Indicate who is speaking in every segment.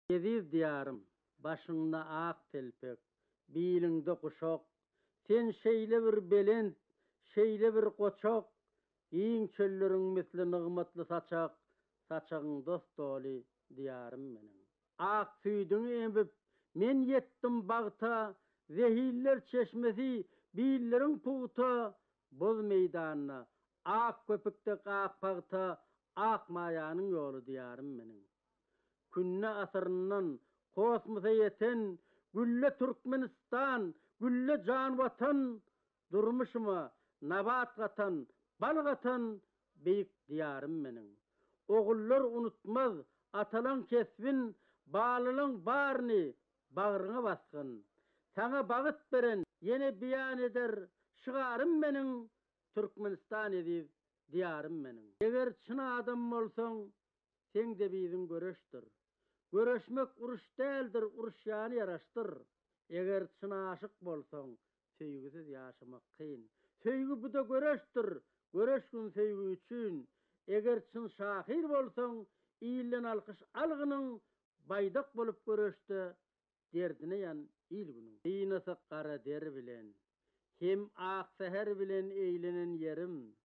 Speaker 1: Geziz diyarım, başında ak telpek, bilinde kuşok, sen şeyle bir belent, şeyle bir koçok, yiyin çöllerin misli nıgmatlı saçak, saçağın dost doli diyarım benim. Ak süydün emip, men yettim bağta, zehiller çeşmesi, billerin puğta, boz meydanına, ak köpüktek ak pağta, ak mayanın yolu diyarım benim. Künne asırından kosmosa yeten, gülle Türkmenistan, gülle can vatan, durmuşuma nabat gatan, bal gatan, beyik diyarım menin. Oğullar unutmaz, atalan kesbin, bağlılın barni, bağrına baskın. Sana bağıt beren, yine biyan eder, şıgarım menin, Türkmenistan edip, diyarım menin. Eğer çına adam olsan, sen de bizim görüştür. Görüşmek uruş değildir, uruş yani yaraştır. Eğer çına aşık bolsan, söygüsüz yaşamak kıyın. Söygü bu da görüştür, görüşkün söygü üçün. Eğer çın şahir bolsan, iyillen alkış algının, baydak bolup görüştü, derdine yan il günün. Dinası kara der bilen, hem ak seher bilen eğlenen yerim.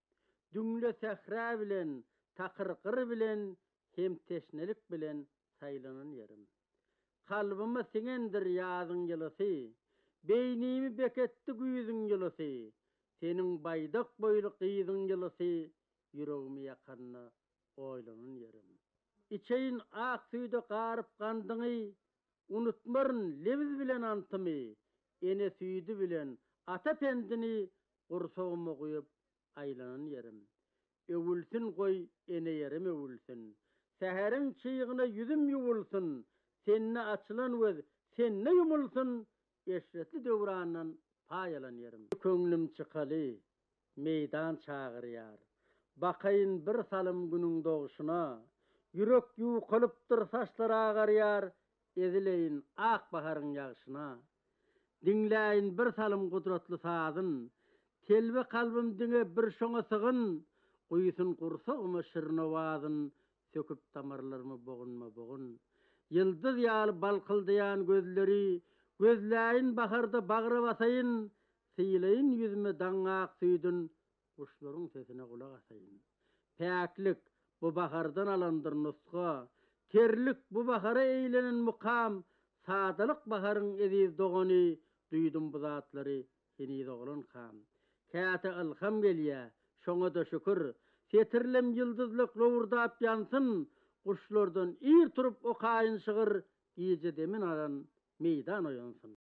Speaker 1: Dünle sehra bilen, takırkır bilen, hem teşnelik bilen saylanan yerim. Kalbıma sinendir yazın yılısı, beynimi beketti güyüzün yılısı, senin baydak boylu kıyızın yılısı, yüreğimi yakanna oylanın yerim. İçeyin ak suyda qarıp kandını, unutmarın leviz bilen antımı, ene süydü bilen ata pendini, kursoğumu koyup aylanan yerim. Övülsün koy ene yerim övülsün. Seherin çiğgine yüzüm yuvulsun. Senne açılan öz, senne yumulsun. Eşretli dövrandan payalan yerim. Könglim çıkalı, meydan çağırıyar. Bakayın bir salım günün doğuşuna. Yürek yuqalıptır saçlar ağarıyar. Ezileyin ak baharın yağışına. Dinleyin bir salım kudretli sazın. Telve kalbim dine bir şoňa sığın. Kuyusun kursağıma şırna vazın. Söküp damarlarımı boğunma boğun. Yıldız yağlı balkıldayan gözleri, gözleyin baharda bağrı basayın, sıylayın yüzüme dangak süydün, kuşların sesine kulak asayın. Peklik bu bahardan alandır nuska, terlik bu bahara eğlenen mukam, sadalık baharın ediz doğani, duydum bu zatları, hini doğulun kam. Kâte ılham gelye, şoňa da şükür, setirlem yıldızlık lovurdap yansın, kuşlardan ir turup o kayın şığır, iyice demin aran meydan oyansın.